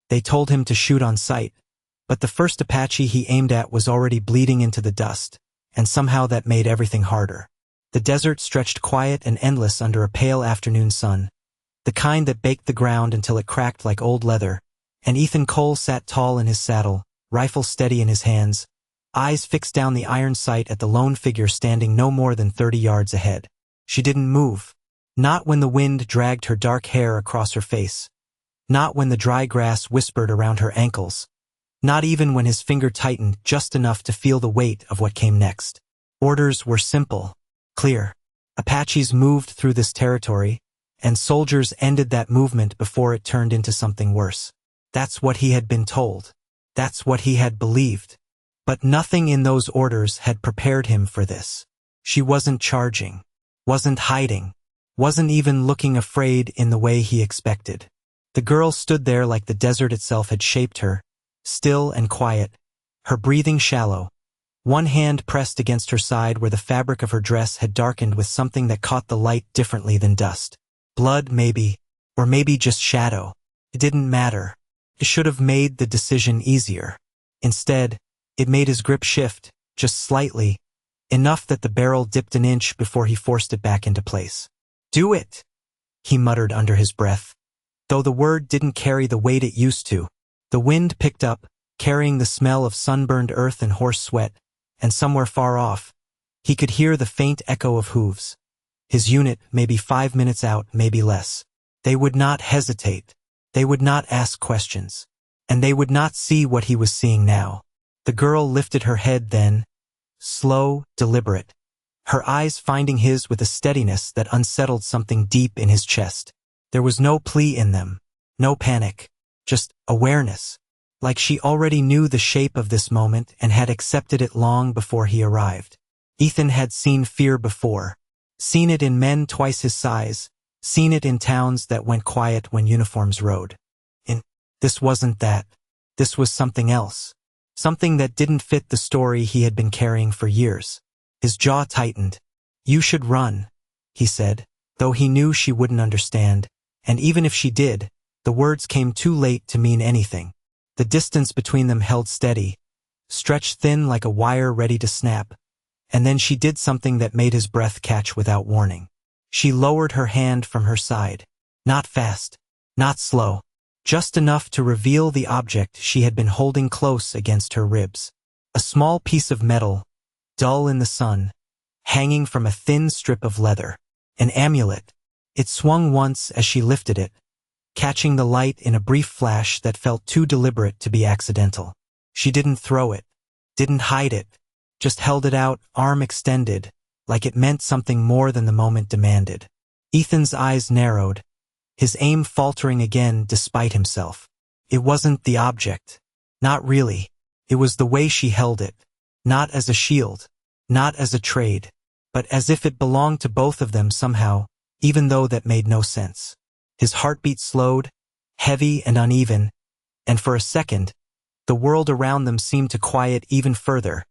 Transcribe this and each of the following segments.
They told him to shoot on sight, but the first Apache he aimed at was already bleeding into the dust, and somehow that made everything harder. The desert stretched quiet and endless under a pale afternoon sun, the kind that baked the ground until it cracked like old leather, and Ethan Cole sat tall in his saddle, rifle steady in his hands, eyes fixed down the iron sight at the lone figure standing no more than 30 yards ahead. She didn't move. Not when the wind dragged her dark hair across her face. Not when the dry grass whispered around her ankles. Not even when his finger tightened just enough to feel the weight of what came next. Orders were simple, clear. Apaches moved through this territory, and soldiers ended that movement before it turned into something worse. That's what he had been told. That's what he had believed. But nothing in those orders had prepared him for this. She wasn't charging, wasn't hiding, wasn't even looking afraid in the way he expected. The girl stood there like the desert itself had shaped her, still and quiet, her breathing shallow, one hand pressed against her side where the fabric of her dress had darkened with something that caught the light differently than dust. Blood, maybe, or maybe just shadow. It didn't matter. It should have made the decision easier. Instead, it made his grip shift, just slightly, enough that the barrel dipped an inch before he forced it back into place. "Do it," he muttered under his breath, though the word didn't carry the weight it used to. The wind picked up, carrying the smell of sunburned earth and horse sweat, and somewhere far off, he could hear the faint echo of hooves. His unit, maybe 5 minutes out, maybe less. They would not hesitate. They would not ask questions. And they would not see what he was seeing now. The girl lifted her head then, slow, deliberate, her eyes finding his with a steadiness that unsettled something deep in his chest. There was no plea in them, no panic, just awareness, like she already knew the shape of this moment and had accepted it long before he arrived. Ethan had seen fear before, seen it in men twice his size, seen it in towns that went quiet when uniforms rode. And this wasn't that. This was something else. Something that didn't fit the story he had been carrying for years. His jaw tightened. "You should run," he said, though he knew she wouldn't understand, and even if she did, the words came too late to mean anything. The distance between them held steady, stretched thin like a wire ready to snap, and then she did something that made his breath catch without warning. She lowered her hand from her side. Not fast, not slow, just enough to reveal the object she had been holding close against her ribs. A small piece of metal, dull in the sun, hanging from a thin strip of leather. An amulet. It swung once as she lifted it, catching the light in a brief flash that felt too deliberate to be accidental. She didn't throw it, didn't hide it, just held it out, arm extended, like it meant something more than the moment demanded. Ethan's eyes narrowed, his aim faltering again despite himself. It wasn't the object. Not really. It was the way she held it. Not as a shield, not as a trade, but as if it belonged to both of them somehow, even though that made no sense. His heartbeat slowed, heavy and uneven, and for a second, the world around them seemed to quiet even further,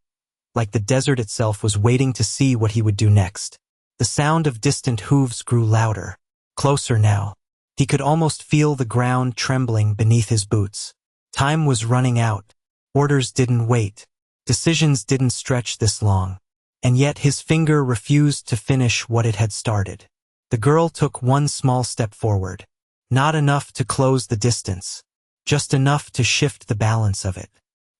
like the desert itself was waiting to see what he would do next. The sound of distant hooves grew louder, closer now. He could almost feel the ground trembling beneath his boots. Time was running out. Orders didn't wait. Decisions didn't stretch this long. And yet his finger refused to finish what it had started. The girl took one small step forward. Not enough to close the distance. Just enough to shift the balance of it.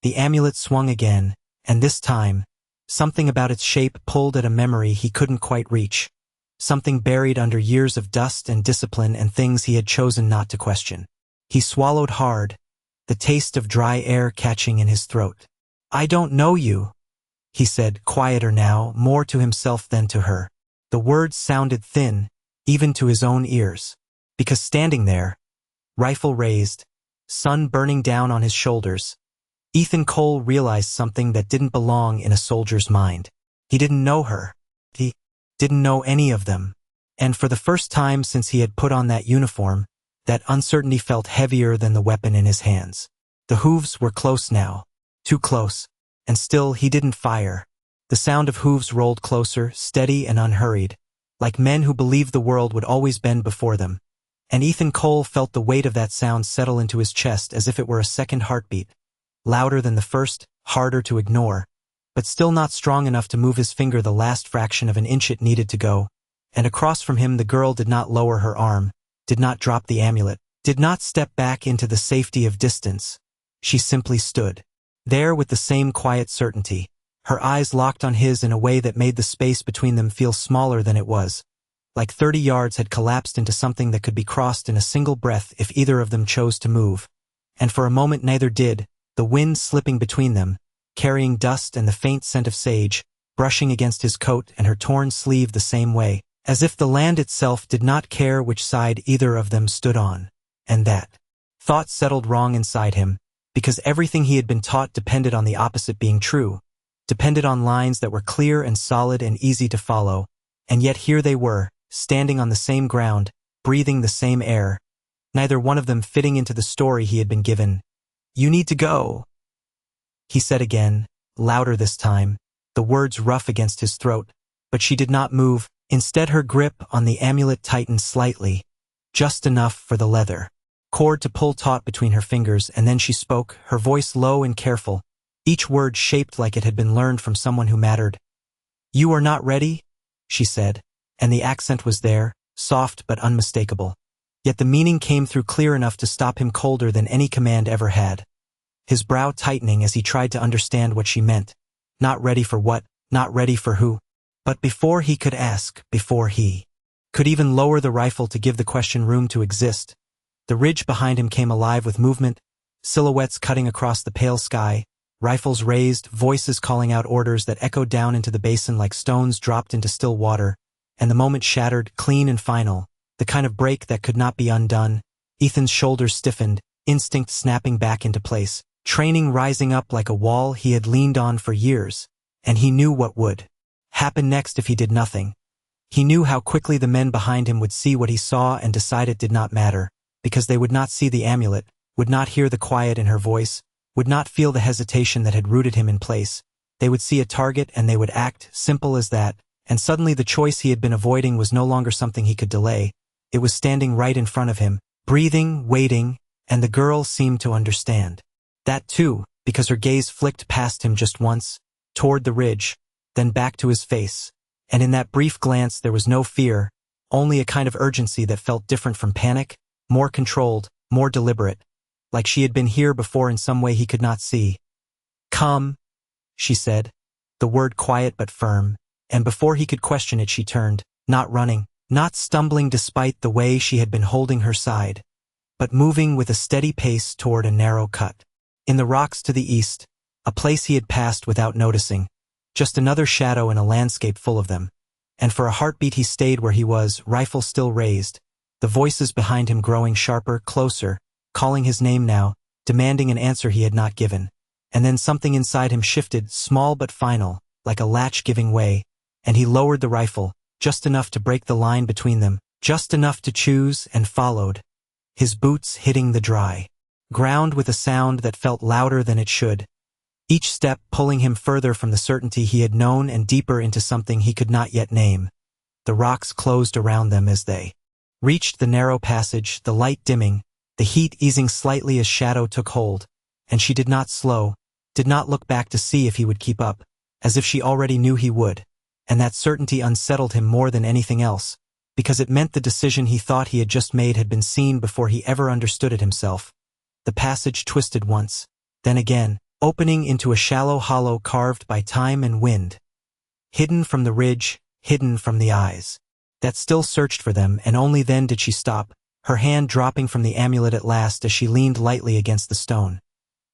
The amulet swung again, and this time, something about its shape pulled at a memory he couldn't quite reach. Something buried under years of dust and discipline and things he had chosen not to question. He swallowed hard, the taste of dry air catching in his throat. "I don't know you," he said, quieter now, more to himself than to her. The words sounded thin, even to his own ears. Because standing there, rifle raised, sun burning down on his shoulders, Ethan Cole realized something that didn't belong in a soldier's mind. He didn't know her. He didn't know any of them. And for the first time since he had put on that uniform, that uncertainty felt heavier than the weapon in his hands. The hooves were close now. Too close. And still he didn't fire. The sound of hooves rolled closer, steady and unhurried, like men who believed the world would always bend before them. And Ethan Cole felt the weight of that sound settle into his chest as if it were a second heartbeat. Louder than the first, harder to ignore, but still not strong enough to move his finger the last fraction of an inch it needed to go. And across from him the girl did not lower her arm, did not drop the amulet, did not step back into the safety of distance. She simply stood there with the same quiet certainty, her eyes locked on his in a way that made the space between them feel smaller than it was. Like 30 yards had collapsed into something that could be crossed in a single breath if either of them chose to move. And for a moment neither did, the wind slipping between them, carrying dust and the faint scent of sage, brushing against his coat and her torn sleeve the same way, as if the land itself did not care which side either of them stood on. And that thought settled wrong inside him, because everything he had been taught depended on the opposite being true, depended on lines that were clear and solid and easy to follow, and yet here they were, standing on the same ground, breathing the same air, neither one of them fitting into the story he had been given. "You need to go," he said again, louder this time, the words rough against his throat, but she did not move. Instead her grip on the amulet tightened slightly, just enough for the leather cord to pull taut between her fingers, and then she spoke, her voice low and careful, each word shaped like it had been learned from someone who mattered. "You are not ready?" she said, and the accent was there, soft but unmistakable. Yet the meaning came through clear enough to stop him colder than any command ever had. His brow tightening as he tried to understand what she meant. Not ready for what, not ready for who. But before he could ask, before he could even lower the rifle to give the question room to exist, the ridge behind him came alive with movement, silhouettes cutting across the pale sky, rifles raised, voices calling out orders that echoed down into the basin like stones dropped into still water, and the moment shattered, clean and final, the kind of break that could not be undone. Ethan's shoulders stiffened, instinct snapping back into place, training rising up like a wall he had leaned on for years, and he knew what would happen next if he did nothing. He knew how quickly the men behind him would see what he saw and decide it did not matter, because they would not see the amulet, would not hear the quiet in her voice, would not feel the hesitation that had rooted him in place. They would see a target and they would act, simple as that, and suddenly the choice he had been avoiding was no longer something he could delay. It was standing right in front of him, breathing, waiting, and the girl seemed to understand. That too, because her gaze flicked past him just once, toward the ridge, then back to his face, and in that brief glance there was no fear, only a kind of urgency that felt different from panic, more controlled, more deliberate, like she had been here before in some way he could not see. "Come," she said, the word quiet but firm, and before he could question it she turned, not running, not stumbling despite the way she had been holding her side, but moving with a steady pace toward a narrow cut. In the rocks to the east, a place he had passed without noticing, just another shadow in a landscape full of them, and for a heartbeat he stayed where he was, rifle still raised, the voices behind him growing sharper, closer, calling his name now, demanding an answer he had not given. And then something inside him shifted, small but final, like a latch giving way, and he lowered the rifle, just enough to break the line between them, just enough to choose, and followed, his boots hitting the dry ground with a sound that felt louder than it should, each step pulling him further from the certainty he had known and deeper into something he could not yet name. The rocks closed around them as they reached the narrow passage, the light dimming, the heat easing slightly as shadow took hold, and she did not slow, did not look back to see if he would keep up, as if she already knew he would, and that certainty unsettled him more than anything else, because it meant the decision he thought he had just made had been seen before he ever understood it himself. The passage twisted once, then again, opening into a shallow hollow carved by time and wind. Hidden from the ridge, hidden from the eyes that still searched for them, and only then did she stop, her hand dropping from the amulet at last as she leaned lightly against the stone.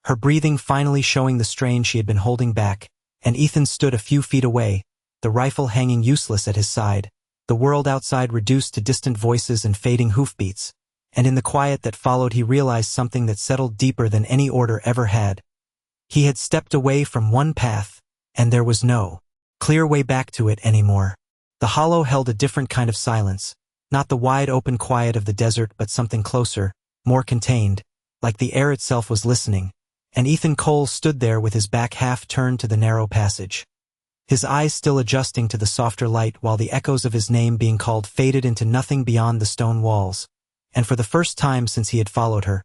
Her breathing finally showing the strain she had been holding back, and Ethan stood a few feet away, the rifle hanging useless at his side, the world outside reduced to distant voices and fading hoofbeats, and in the quiet that followed he realized something that settled deeper than any order ever had. He had stepped away from one path, and there was no clear way back to it anymore. The hollow held a different kind of silence, not the wide open quiet of the desert but something closer, more contained, like the air itself was listening, and Ethan Cole stood there with his back half turned to the narrow passage, his eyes still adjusting to the softer light while the echoes of his name being called faded into nothing beyond the stone walls. and for the first time since he had followed her,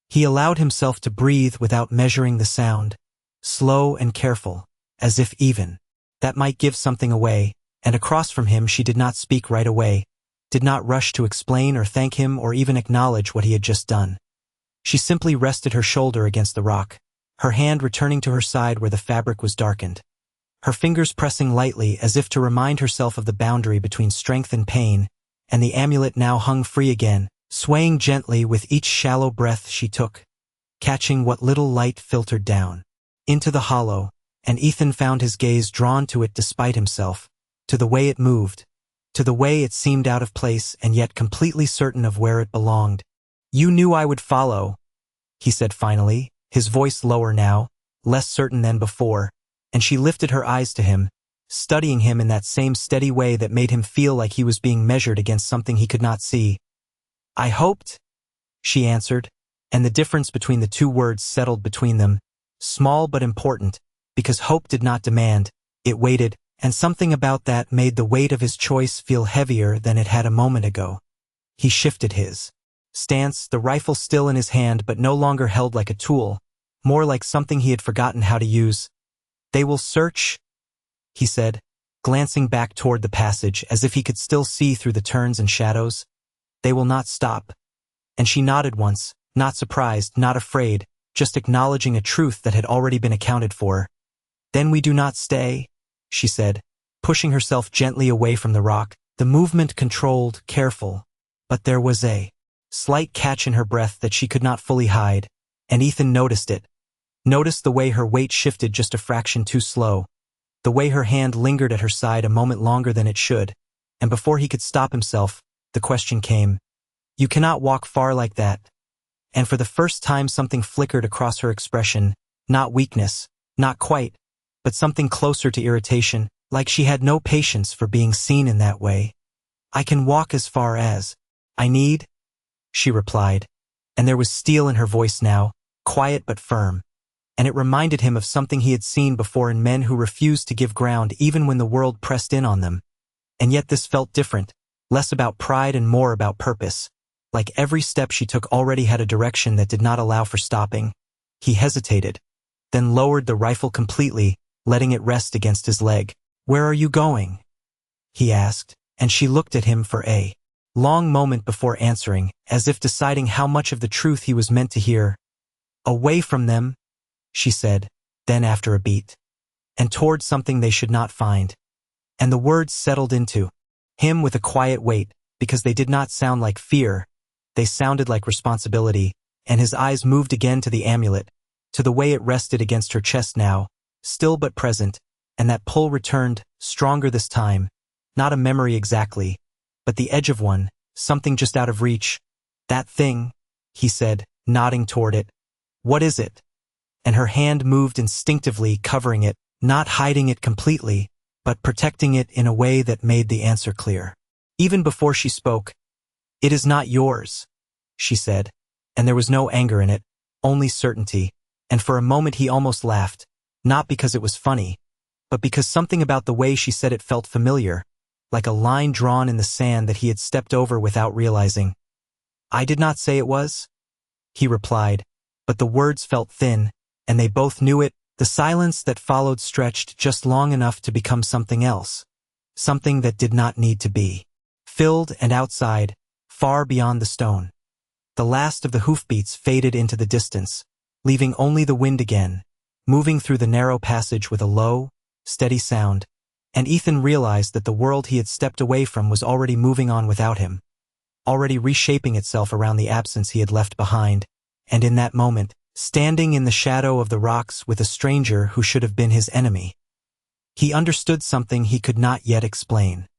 he allowed himself to breathe without measuring the sound, slow and careful, as if even that might give something away, and across from him she did not speak right away, did not rush to explain or thank him or even acknowledge what he had just done. She simply rested her shoulder against the rock, her hand returning to her side where the fabric was darkened, her fingers pressing lightly as if to remind herself of the boundary between strength and pain, and the amulet now hung free again, swaying gently with each shallow breath she took, catching what little light filtered down into the hollow, and Ethan found his gaze drawn to it despite himself, to the way it moved, to the way it seemed out of place and yet completely certain of where it belonged. "You knew I would follow," he said finally, his voice lower now, less certain than before, and she lifted her eyes to him, studying him in that same steady way that made him feel like he was being measured against something he could not see. "I hoped," she answered, and the difference between the two words settled between them, small but important, because hope did not demand, it waited, and something about that made the weight of his choice feel heavier than it had a moment ago. He shifted his stance, the rifle still in his hand but no longer held like a tool, more like something he had forgotten how to use. "They will search," he said, glancing back toward the passage as if he could still see through the turns and shadows. "They will not stop." And she nodded once, not surprised, not afraid, just acknowledging a truth that had already been accounted for. "Then we do not stay," she said, pushing herself gently away from the rock, the movement controlled, careful. But there was a slight catch in her breath that she could not fully hide, and Ethan noticed it. Noticed the way her weight shifted just a fraction too slow, the way her hand lingered at her side a moment longer than it should, and before he could stop himself, the question came, "You cannot walk far like that." And for the first time something flickered across her expression, not weakness, not quite, but something closer to irritation, like she had no patience for being seen in that way. "I can walk as far as I need," she replied, and there was steel in her voice now, quiet but firm, and it reminded him of something he had seen before in men who refused to give ground even when the world pressed in on them. And yet this felt different, less about pride and more about purpose, like every step she took already had a direction that did not allow for stopping. He hesitated, then lowered the rifle completely, letting it rest against his leg. "Where are you going?" he asked, and she looked at him for a long moment before answering, as if deciding how much of the truth he was meant to hear. "Away from them," she said, then after a beat, "and toward something they should not find." And the words settled into him with a quiet weight, because they did not sound like fear, they sounded like responsibility, and his eyes moved again to the amulet, to the way it rested against her chest now, still but present, and that pull returned, stronger this time, not a memory exactly, but the edge of one, something just out of reach. "That thing," he said, nodding toward it. "What is it?" And her hand moved instinctively, covering it, not hiding it completely, but protecting it in a way that made the answer clear. Even before she spoke, "It is not yours," she said, and there was no anger in it, only certainty, and for a moment he almost laughed, not because it was funny, but because something about the way she said it felt familiar, like a line drawn in the sand that he had stepped over without realizing. "I did not say it was," he replied, but the words felt thin, and they both knew it. The silence that followed stretched just long enough to become something else, something that did not need to be. Filled and outside, far beyond the stone. The last of the hoofbeats faded into the distance, leaving only the wind again, moving through the narrow passage with a low, steady sound, and Ethan realized that the world he had stepped away from was already moving on without him, already reshaping itself around the absence he had left behind, and in that moment, standing in the shadow of the rocks with a stranger who should have been his enemy. He understood something he could not yet explain.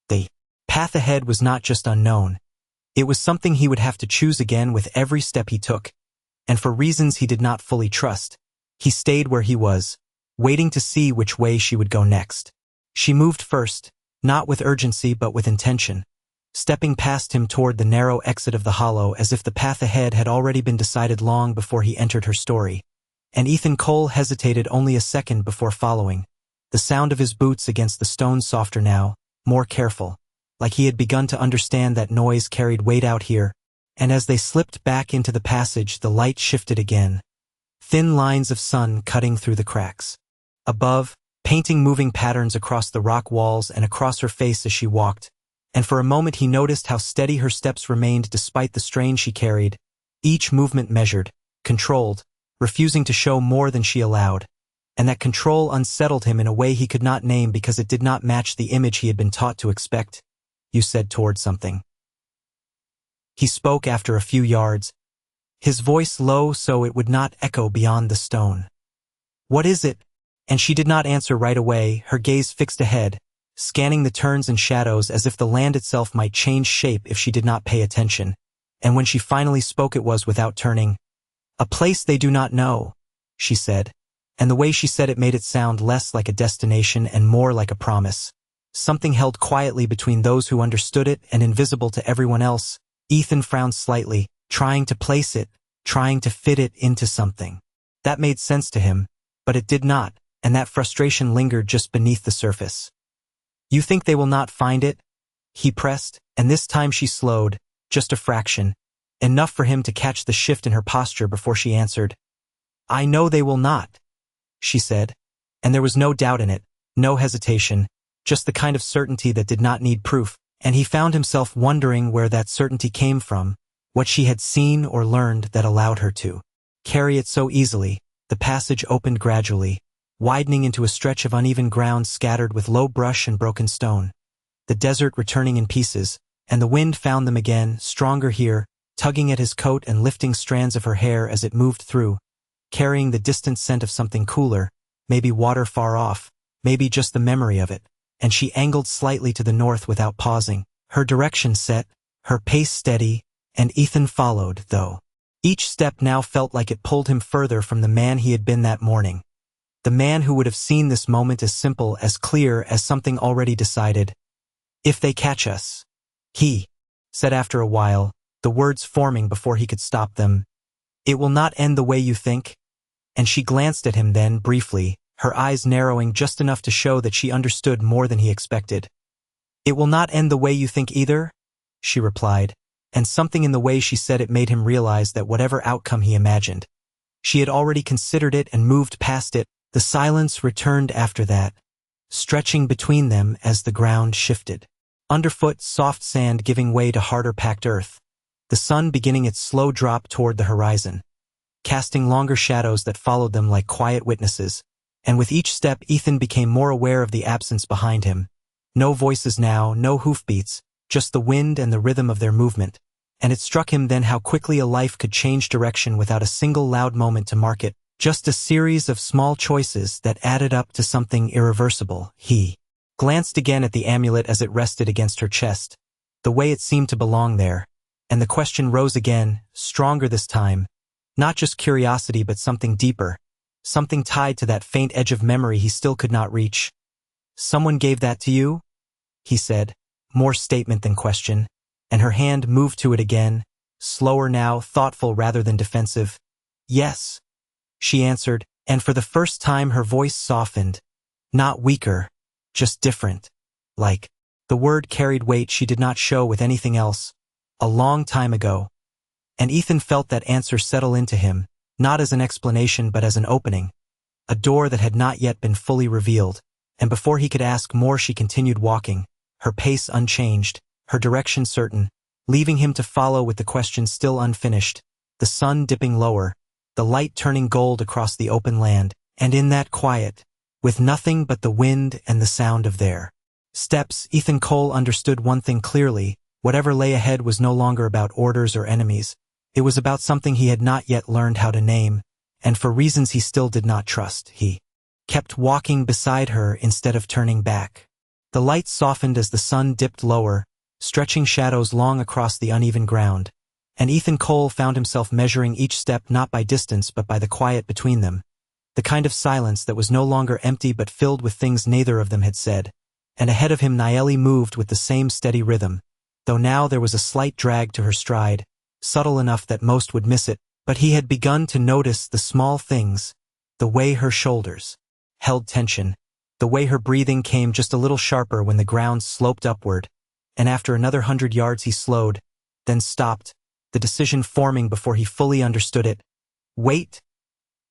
The path ahead was not just unknown, it was something he would have to choose again with every step he took, and for reasons he did not fully trust, he stayed where he was, waiting to see which way she would go next. She moved first, not with urgency but with intention, stepping past him toward the narrow exit of the hollow as if the path ahead had already been decided long before he entered her story. And Ethan Cole hesitated only a second before following, the sound of his boots against the stones softer now, more careful, like he had begun to understand that noise carried weight out here. And as they slipped back into the passage, the light shifted again. Thin lines of sun cutting through the cracks. Above, painting moving patterns across the rock walls and across her face as she walked, and for a moment he noticed how steady her steps remained despite the strain she carried, each movement measured, controlled, refusing to show more than she allowed. And that control unsettled him in a way he could not name because it did not match the image he had been taught to expect. "You said toward something." He spoke after a few yards, his voice low so it would not echo beyond the stone. "What is it?" And she did not answer right away, her gaze fixed ahead, scanning the turns and shadows as if the land itself might change shape if she did not pay attention. And when she finally spoke it was without turning. "A place they do not know," she said. And the way she said it made it sound less like a destination and more like a promise. Something held quietly between those who understood it and invisible to everyone else. Ethan frowned slightly, trying to place it, trying to fit it into something. That made sense to him, but it did not, and that frustration lingered just beneath the surface. "You think they will not find it?" he pressed, and this time she slowed, just a fraction, enough for him to catch the shift in her posture before she answered. "I know they will not," she said, and there was no doubt in it, no hesitation, just the kind of certainty that did not need proof, and he found himself wondering where that certainty came from, what she had seen or learned that allowed her to carry it so easily. The passage opened gradually, widening into a stretch of uneven ground scattered with low brush and broken stone. The desert returning in pieces, and the wind found them again, stronger here, tugging at his coat and lifting strands of her hair as it moved through, carrying the distant scent of something cooler, maybe water far off, maybe just the memory of it, and she angled slightly to the north without pausing, her direction set, her pace steady, and Ethan followed, though. Each step now felt like it pulled him further from the man he had been that morning. The man who would have seen this moment as simple, as clear as something already decided. "If they catch us," he said after a while, the words forming before he could stop them. "It will not end the way you think?" And she glanced at him then, briefly, her eyes narrowing just enough to show that she understood more than he expected. "It will not end the way you think either?" she replied, and something in the way she said it made him realize that whatever outcome he imagined, she had already considered it and moved past it. The silence returned after that, stretching between them as the ground shifted. Underfoot, soft sand giving way to harder packed earth, the sun beginning its slow drop toward the horizon, casting longer shadows that followed them like quiet witnesses, and with each step Ethan became more aware of the absence behind him. No voices now, no hoofbeats, just the wind and the rhythm of their movement, and it struck him then how quickly a life could change direction without a single loud moment to mark it, just a series of small choices that added up to something irreversible. He glanced again at the amulet as it rested against her chest, the way it seemed to belong there, and the question rose again, stronger this time, not just curiosity but something deeper, something tied to that faint edge of memory he still could not reach. "Someone gave that to you?" he said, more statement than question, and her hand moved to it again, slower now, thoughtful rather than defensive. "Yes," she answered, and for the first time her voice softened, not weaker, just different, like the word carried weight she did not show with anything else. "A long time ago." And Ethan felt that answer settle into him, not as an explanation but as an opening, a door that had not yet been fully revealed, and before he could ask more she continued walking, her pace unchanged, her direction certain, leaving him to follow with the question still unfinished, the sun dipping lower, the light turning gold across the open land, and in that quiet, with nothing but the wind and the sound of their steps, Ethan Cole understood one thing clearly: whatever lay ahead was no longer about orders or enemies. It was about something he had not yet learned how to name, and for reasons he still did not trust, he kept walking beside her instead of turning back. The light softened as the sun dipped lower, stretching shadows long across the uneven ground, and Ethan Cole found himself measuring each step not by distance but by the quiet between them, the kind of silence that was no longer empty but filled with things neither of them had said. And ahead of him Naeli moved with the same steady rhythm, though now there was a slight drag to her stride, subtle enough that most would miss it, but he had begun to notice the small things, the way her shoulders held tension, the way her breathing came just a little sharper when the ground sloped upward, and after another 100 yards he slowed, then stopped, the decision forming before he fully understood it. "Wait,"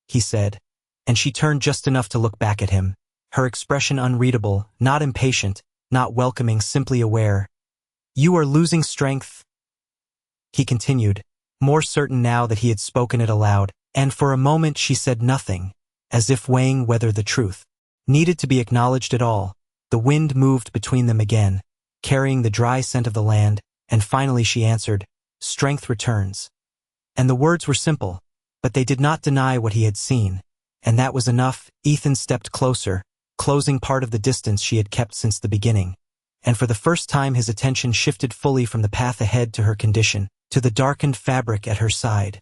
he said, and she turned just enough to look back at him, her expression unreadable, not impatient, not welcoming, simply aware. "You are losing strength," he continued, more certain now that he had spoken it aloud, and for a moment she said nothing, as if weighing whether the truth needed to be acknowledged at all. The wind moved between them again, carrying the dry scent of the land, and finally she answered, "Strength returns." And the words were simple, but they did not deny what he had seen, and that was enough. Ethan stepped closer, closing part of the distance she had kept since the beginning, and for the first time his attention shifted fully from the path ahead to her condition, to the darkened fabric at her side,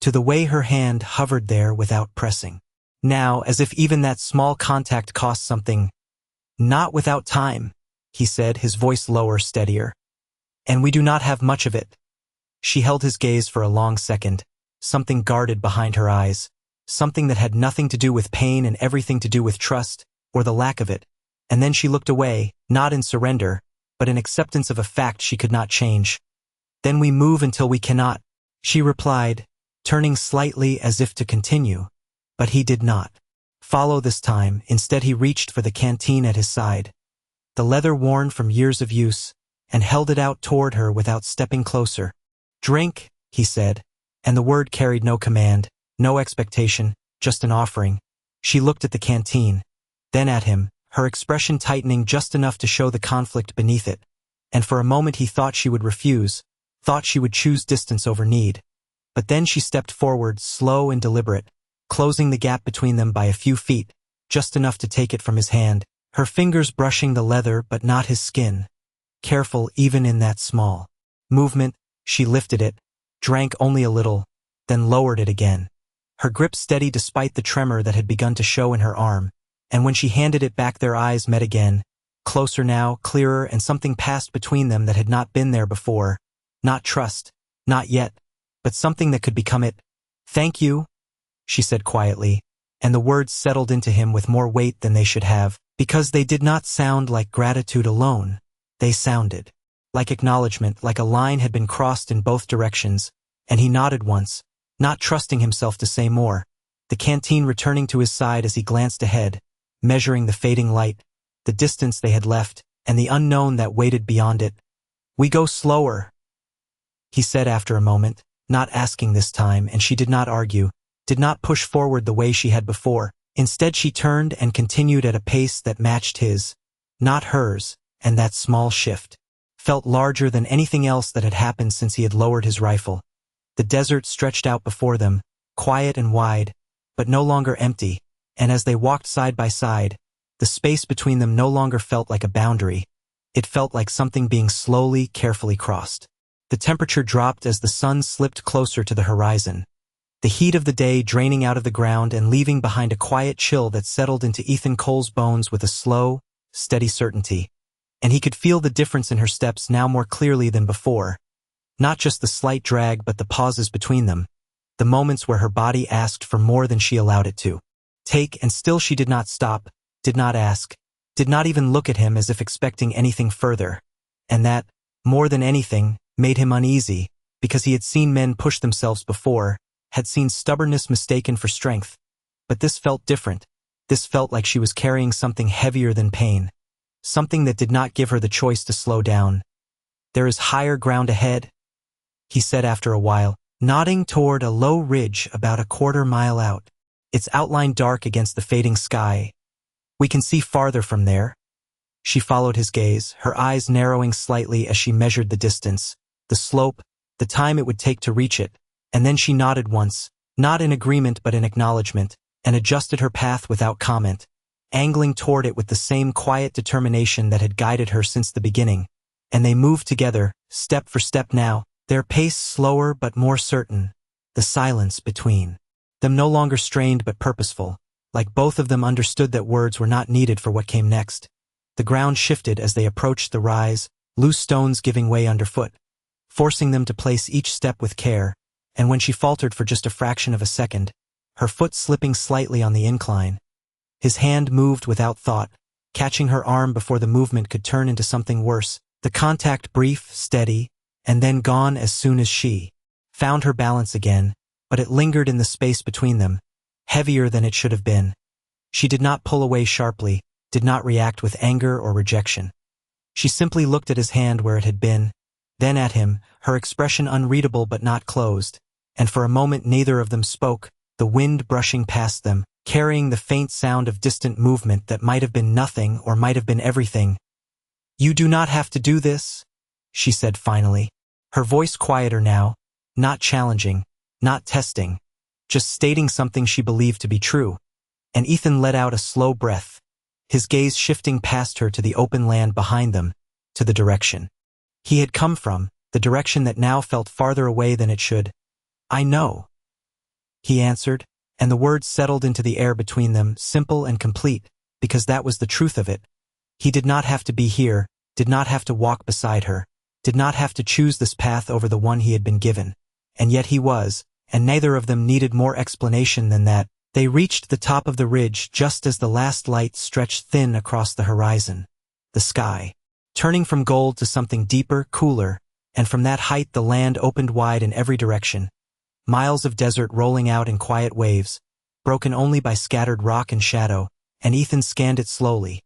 to the way her hand hovered there without pressing. Now, as if even that small contact cost something. "Not without time," he said, his voice lower, steadier. "And we do not have much of it." She held his gaze for a long second, something guarded behind her eyes, something that had nothing to do with pain and everything to do with trust, or the lack of it, and then she looked away, not in surrender, but in acceptance of a fact she could not change. "Then we move until we cannot," she replied, turning slightly as if to continue, but he did not follow this time. Instead he reached for the canteen at his side, the leather worn from years of use, and held it out toward her without stepping closer. "Drink," he said, and the word carried no command, no expectation, just an offering. She looked at the canteen, then at him, her expression tightening just enough to show the conflict beneath it, and for a moment he thought she would refuse, thought she would choose distance over need. But then she stepped forward, slow and deliberate, closing the gap between them by a few feet, just enough to take it from his hand, her fingers brushing the leather but not his skin. Careful even in that small movement, she lifted it, drank only a little, then lowered it again, her grip steady despite the tremor that had begun to show in her arm, and when she handed it back their eyes met again, closer now, clearer, and something passed between them that had not been there before. Not trust, not yet, but something that could become it. "Thank you," she said quietly, and the words settled into him with more weight than they should have, because they did not sound like gratitude alone. They sounded like acknowledgement, like a line had been crossed in both directions, and he nodded once, not trusting himself to say more, the canteen returning to his side as he glanced ahead, measuring the fading light, the distance they had left, and the unknown that waited beyond it. "We go slower," he said after a moment, not asking this time, and she did not argue, did not push forward the way she had before. Instead she turned and continued at a pace that matched his, not hers, and that small shift felt larger than anything else that had happened since he had lowered his rifle. The desert stretched out before them, quiet and wide, but no longer empty, and as they walked side by side, the space between them no longer felt like a boundary. It felt like something being slowly, carefully crossed. The temperature dropped as the sun slipped closer to the horizon, the heat of the day draining out of the ground and leaving behind a quiet chill that settled into Ethan Cole's bones with a slow, steady certainty. And he could feel the difference in her steps now more clearly than before. Not just the slight drag but the pauses between them, the moments where her body asked for more than she allowed it to take, and still she did not stop, did not ask, did not even look at him as if expecting anything further. And that, more than anything, made him uneasy, because he had seen men push themselves before, had seen stubbornness mistaken for strength. But this felt different. This felt like she was carrying something heavier than pain, something that did not give her the choice to slow down. "There is higher ground ahead," he said after a while, nodding toward a low ridge about a quarter-mile out, its outline dark against the fading sky. "We can see farther from there." She followed his gaze, her eyes narrowing slightly as she measured the distance, the slope, the time it would take to reach it, and then she nodded once, not in agreement but in acknowledgement, and adjusted her path without comment, angling toward it with the same quiet determination that had guided her since the beginning. And they moved together, step for step now, their pace slower but more certain, the silence between them no longer strained but purposeful, like both of them understood that words were not needed for what came next. The ground shifted as they approached the rise, loose stones giving way underfoot, forcing them to place each step with care, and when she faltered for just a fraction of a second, her foot slipping slightly on the incline, his hand moved without thought, catching her arm before the movement could turn into something worse, the contact brief, steady, and then gone as soon as she found her balance again, but it lingered in the space between them, heavier than it should have been. She did not pull away sharply, did not react with anger or rejection. She simply looked at his hand where it had been, then at him, her expression unreadable but not closed, and for a moment neither of them spoke, the wind brushing past them, carrying the faint sound of distant movement that might have been nothing or might have been everything. "You do not have to do this," she said finally, her voice quieter now, not challenging, not testing, just stating something she believed to be true. And Ethan let out a slow breath, his gaze shifting past her to the open land behind them, to the direction he had come from, the direction that now felt farther away than it should. "I know," he answered, and the words settled into the air between them, simple and complete, because that was the truth of it. He did not have to be here, did not have to walk beside her, did not have to choose this path over the one he had been given. And yet he was, and neither of them needed more explanation than that. They reached the top of the ridge just as the last light stretched thin across the horizon. The sky, turning from gold to something deeper, cooler, and from that height the land opened wide in every direction. Miles of desert rolling out in quiet waves, broken only by scattered rock and shadow, and Ethan scanned it slowly,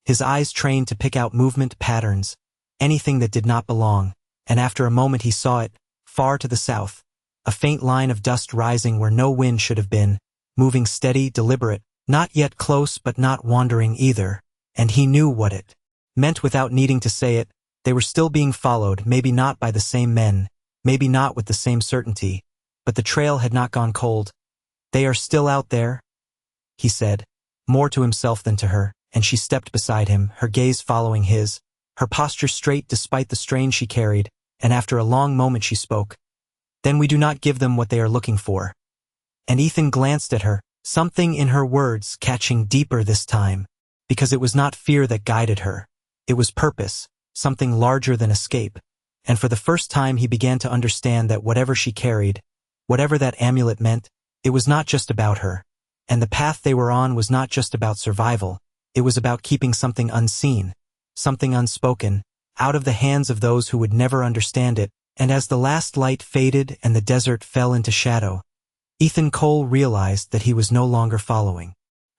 his eyes trained to pick out movement patterns, anything that did not belong, and after a moment he saw it, far to the south, a faint line of dust rising where no wind should have been, moving steady, deliberate, not yet close but not wandering either, and he knew what it meant without needing to say it. They were still being followed, maybe not by the same men, maybe not with the same certainty, but the trail had not gone cold. "They are still out there," he said, more to himself than to her, and she stepped beside him, her gaze following his, her posture straight despite the strain she carried, and after a long moment she spoke. "Then we do not give them what they are looking for." And Ethan glanced at her, something in her words catching deeper this time, because it was not fear that guided her. It was purpose, something larger than escape, and for the first time he began to understand that whatever she carried, whatever that amulet meant, it was not just about her, and the path they were on was not just about survival, it was about keeping something unseen, something unspoken, out of the hands of those who would never understand it. And as the last light faded and the desert fell into shadow, Ethan Cole realized that he was no longer following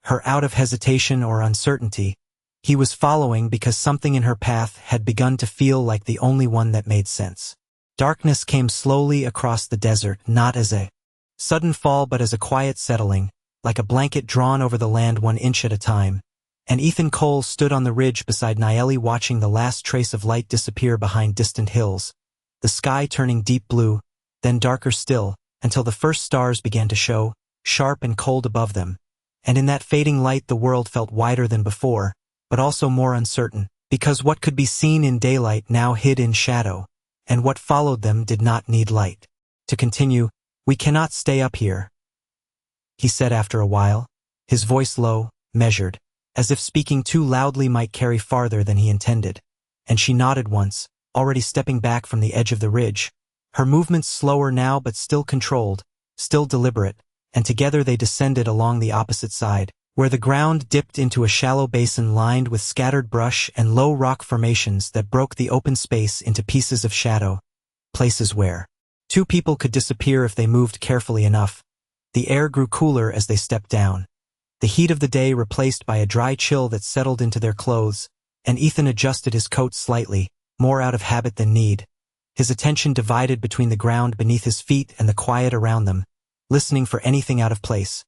her out of hesitation or uncertainty. He was following because something in her path had begun to feel like the only one that made sense. Darkness came slowly across the desert, not as a sudden fall but as a quiet settling, like a blanket drawn over the land 1 inch at a time, and Ethan Cole stood on the ridge beside Nayeli watching the last trace of light disappear behind distant hills, the sky turning deep blue, then darker still, until the first stars began to show, sharp and cold above them, and in that fading light the world felt wider than before, but also more uncertain, because what could be seen in daylight now hid in shadow, and what followed them did not need light to continue. "We cannot stay up here," he said after a while, his voice low, measured, as if speaking too loudly might carry farther than he intended, and she nodded once, already stepping back from the edge of the ridge, her movements slower now but still controlled, still deliberate, and together they descended along the opposite side, where the ground dipped into a shallow basin lined with scattered brush and low rock formations that broke the open space into pieces of shadow, places where 2 people could disappear if they moved carefully enough. The air grew cooler as they stepped down, the heat of the day replaced by a dry chill that settled into their clothes, and Ethan adjusted his coat slightly, more out of habit than need, his attention divided between the ground beneath his feet and the quiet around them, listening for anything out of place,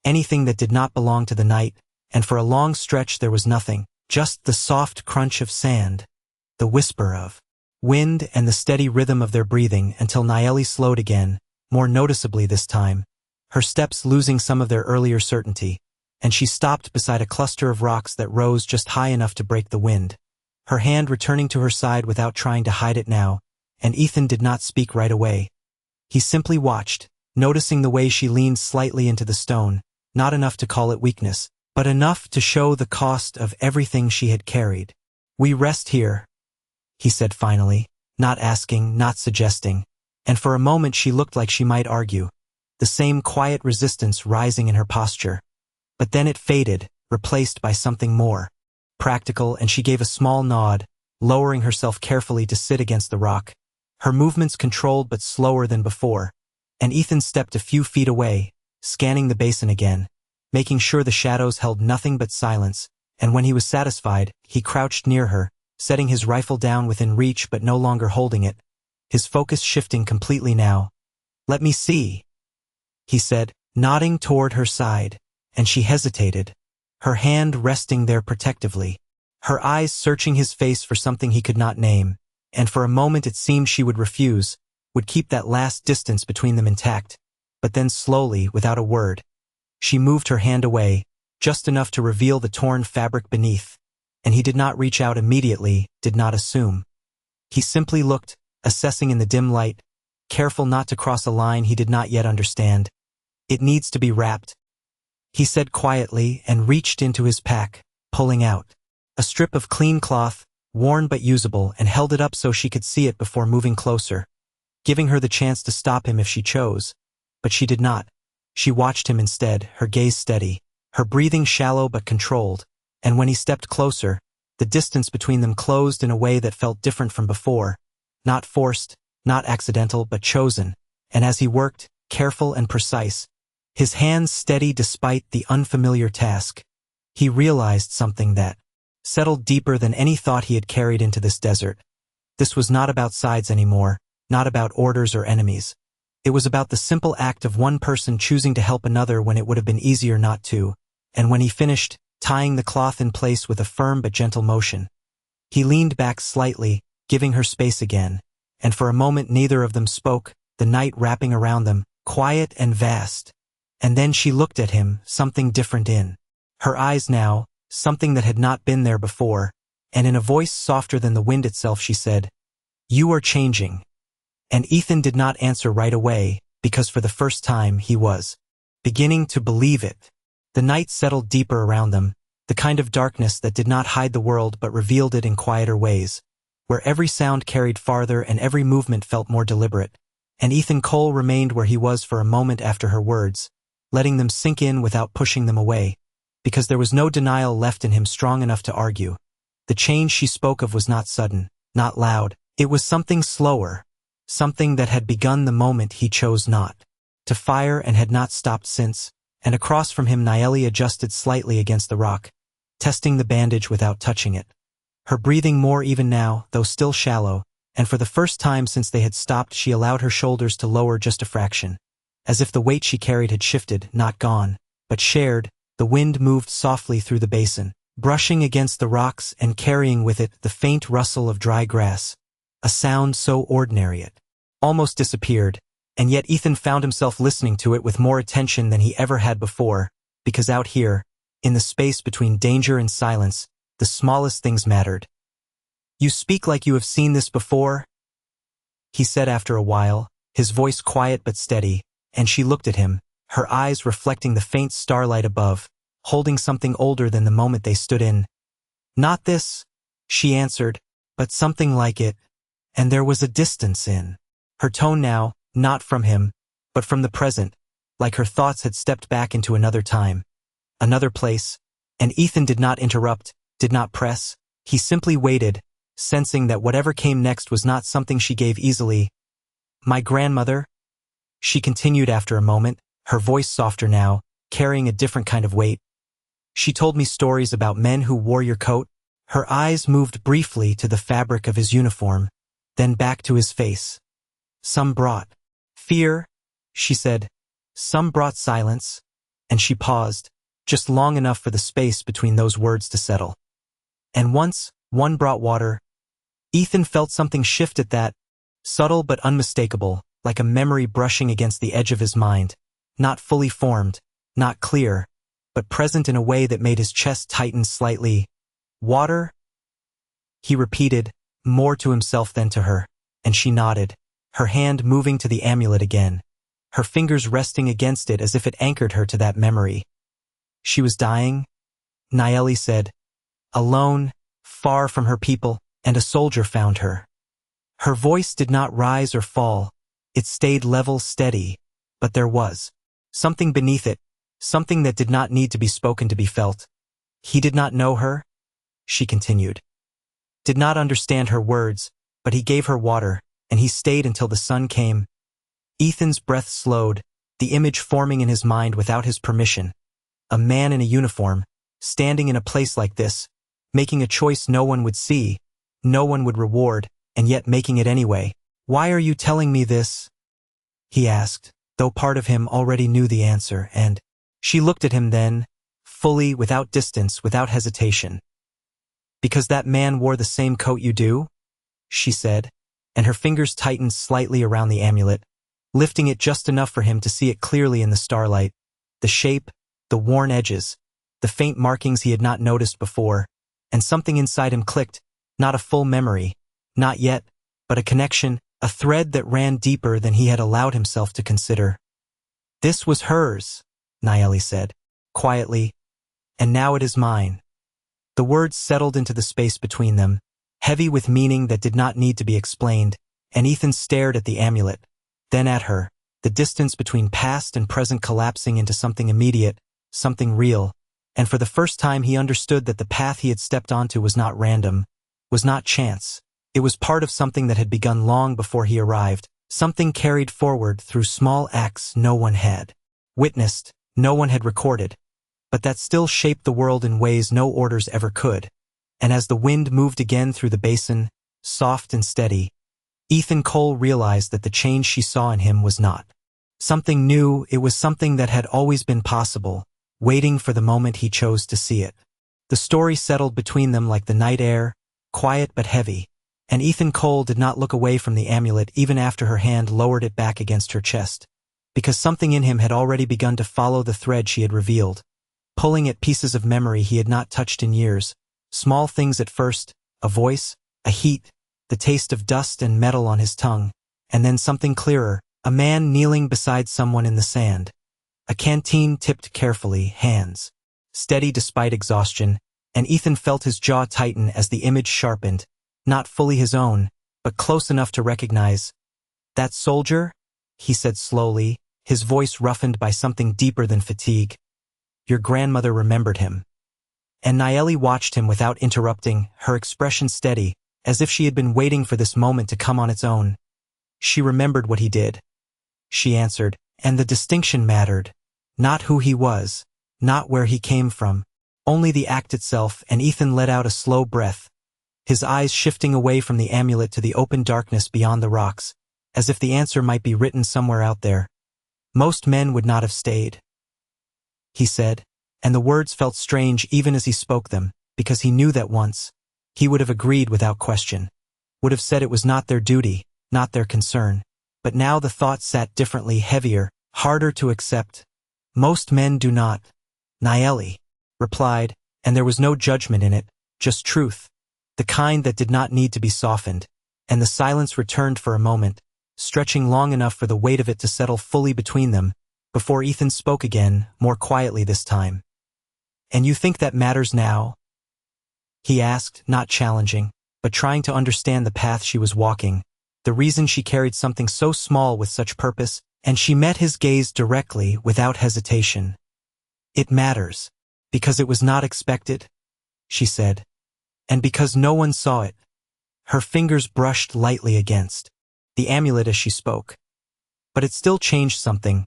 anything that did not belong to the night, and for a long stretch there was nothing, just the soft crunch of sand, the whisper of wind and the steady rhythm of their breathing until Nayeli slowed again, more noticeably this time, her steps losing some of their earlier certainty, and she stopped beside a cluster of rocks that rose just high enough to break the wind, her hand returning to her side without trying to hide it now, and Ethan did not speak right away. He simply watched, noticing the way she leaned slightly into the stone, not enough to call it weakness, but enough to show the cost of everything she had carried. "We rest here," he said finally, not asking, not suggesting, and for a moment she looked like she might argue, the same quiet resistance rising in her posture. But then it faded, replaced by something more practical, and she gave a small nod, lowering herself carefully to sit against the rock, her movements controlled but slower than before, and Ethan stepped a few feet away, scanning the basin again, making sure the shadows held nothing but silence, and when he was satisfied, he crouched near her, setting his rifle down within reach but no longer holding it, his focus shifting completely now. "Let me see," he said, nodding toward her side, and she hesitated, her hand resting there protectively, her eyes searching his face for something he could not name, and for a moment it seemed she would refuse, would keep that last distance between them intact, but then slowly, without a word, she moved her hand away, just enough to reveal the torn fabric beneath, and he did not reach out immediately, did not assume. He simply looked, assessing in the dim light, careful not to cross a line he did not yet understand. "It needs to be wrapped," he said quietly and reached into his pack, pulling out a strip of clean cloth, worn but usable, and held it up so she could see it before moving closer, giving her the chance to stop him if she chose. But she did not. She watched him instead, her gaze steady, her breathing shallow but controlled, and when he stepped closer, the distance between them closed in a way that felt different from before, not forced, not accidental, but chosen, and as he worked, careful and precise, his hands steady despite the unfamiliar task, he realized something that settled deeper than any thought he had carried into this desert. This was not about sides anymore, not about orders or enemies. It was about the simple act of one person choosing to help another when it would have been easier not to, and when he finished, tying the cloth in place with a firm but gentle motion, he leaned back slightly, giving her space again, and for a moment neither of them spoke, the night wrapping around them, quiet and vast. And then she looked at him, something different in her eyes now, something that had not been there before, and in a voice softer than the wind itself she said, "You are changing." And Ethan did not answer right away, because for the first time he was beginning to believe it. The night settled deeper around them, the kind of darkness that did not hide the world but revealed it in quieter ways, where every sound carried farther and every movement felt more deliberate, and Ethan Cole remained where he was for a moment after her words, letting them sink in without pushing them away, because there was no denial left in him strong enough to argue. The change she spoke of was not sudden, not loud, it was something slower, something that had begun the moment he chose not to fire and had not stopped since, and across from him Nayeli adjusted slightly against the rock, testing the bandage without touching it. Her breathing more even now, though still shallow, and for the first time since they had stopped she allowed her shoulders to lower just a fraction, as if the weight she carried had shifted, not gone, but shared. The wind moved softly through the basin, brushing against the rocks and carrying with it the faint rustle of dry grass, a sound so ordinary it almost disappeared, and yet Ethan found himself listening to it with more attention than he ever had before, because out here, in the space between danger and silence, the smallest things mattered. "You speak like you have seen this before," he said after a while, his voice quiet but steady, and she looked at him, her eyes reflecting the faint starlight above, holding something older than the moment they stood in. "Not this," she answered, "but something like it," and there was a distance in her tone now, not from him, but from the present, like her thoughts had stepped back into another time, another place, and Ethan did not interrupt, did not press, he simply waited, sensing that whatever came next was not something she gave easily. "My grandmother," she continued after a moment, her voice softer now, carrying a different kind of weight. "She told me stories about men who wore your coat." Her eyes moved briefly to the fabric of his uniform, then back to his face. "Some brought fear," she said. "Some brought silence," and she paused, just long enough for the space between those words to settle. "And once, one brought water." Ethan felt something shift at that, subtle but unmistakable, like a memory brushing against the edge of his mind, not fully formed, not clear, but present in a way that made his chest tighten slightly. "Water?" he repeated, more to himself than to her, and she nodded, her hand moving to the amulet again, her fingers resting against it as if it anchored her to that memory. "She was dying," Nayeli said, "alone, far from her people, and a soldier found her." Her voice did not rise or fall, it stayed level, steady, but there was something beneath it, something that did not need to be spoken to be felt. "He did not know her," she continued. "Did not understand her words, but he gave her water, and he stayed until the sun came. Ethan's breath slowed, the image forming in his mind without his permission. A man in a uniform, standing in a place like this, making a choice no one would see, no one would reward, and yet making it anyway. "Why are you telling me this?" he asked, though part of him already knew the answer, and she looked at him then, fully, without distance, without hesitation. "Because that man wore the same coat you do?" she said, and her fingers tightened slightly around the amulet, lifting it just enough for him to see it clearly in the starlight. The shape, the worn edges, the faint markings he had not noticed before, and something inside him clicked, not a full memory, not yet, but a connection, a thread that ran deeper than he had allowed himself to consider. "This was hers," Nayeli said, quietly, "and now it is mine." The words settled into the space between them, heavy with meaning that did not need to be explained, and Ethan stared at the amulet, then at her, the distance between past and present collapsing into something immediate, something real, and for the first time he understood that the path he had stepped onto was not random, was not chance. It was part of something that had begun long before he arrived, something carried forward through small acts no one had witnessed, no one had recorded, but that still shaped the world in ways no orders ever could. And as the wind moved again through the basin, soft and steady, Ethan Cole realized that the change she saw in him was not something new, it was something that had always been possible, waiting for the moment he chose to see it. The story settled between them like the night air, quiet but heavy, and Ethan Cole did not look away from the amulet even after her hand lowered it back against her chest, because something in him had already begun to follow the thread she had revealed, pulling at pieces of memory he had not touched in years, small things at first, a voice, a heat, the taste of dust and metal on his tongue, and then something clearer, a man kneeling beside someone in the sand. A canteen tipped carefully, hands steady despite exhaustion, and Ethan felt his jaw tighten as the image sharpened, not fully his own, but close enough to recognize. "That soldier?" he said slowly, his voice roughened by something deeper than fatigue. "Your grandmother remembered him." And Nayeli watched him without interrupting, her expression steady, as if she had been waiting for this moment to come on its own. "She remembered what he did," she answered, and the distinction mattered. Not who he was, not where he came from, only the act itself, and Ethan let out a slow breath, his eyes shifting away from the amulet to the open darkness beyond the rocks, as if the answer might be written somewhere out there. "Most men would not have stayed," he said, and the words felt strange even as he spoke them, because he knew that once, he would have agreed without question, would have said it was not their duty, not their concern. But now the thought sat differently, heavier, harder to accept. "Most men do not," Nayeli replied, and there was no judgment in it, just truth, the kind that did not need to be softened, and the silence returned for a moment, stretching long enough for the weight of it to settle fully between them, before Ethan spoke again, more quietly this time. "And you think that matters now?" he asked, not challenging, but trying to understand the path she was walking, the reason she carried something so small with such purpose, and she met his gaze directly, without hesitation. "It matters, because it was not expected," she said, "and because no one saw it." Her fingers brushed lightly against the amulet as she spoke. But it still changed something.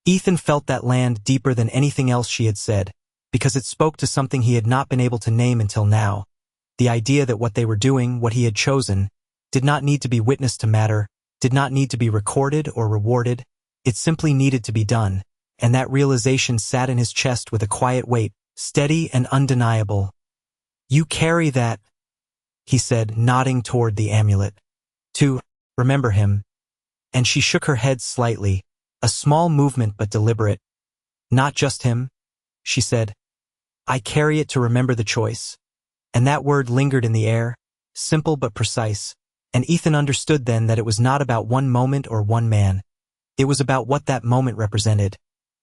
Ethan felt that land deeper than anything else she had said, because it spoke to something he had not been able to name until now, the idea that what they were doing, what he had chosen, did not need to be witnessed to matter, did not need to be recorded or rewarded, it simply needed to be done, and that realization sat in his chest with a quiet weight, steady and undeniable. "You carry that," he said, nodding toward the amulet. "To remember him." And she shook her head slightly, a small movement but deliberate. "Not just him," she said. "I carry it to remember the choice." And that word lingered in the air, simple but precise, and Ethan understood then that it was not about one moment or one man. It was about what that moment represented,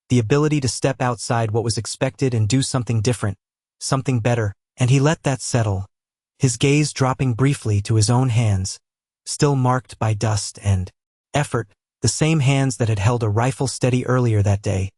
the ability to step outside what was expected and do something different, something better, and he let that settle, his gaze dropping briefly to his own hands, still marked by dust and effort, the same hands that had held a rifle steady earlier that day,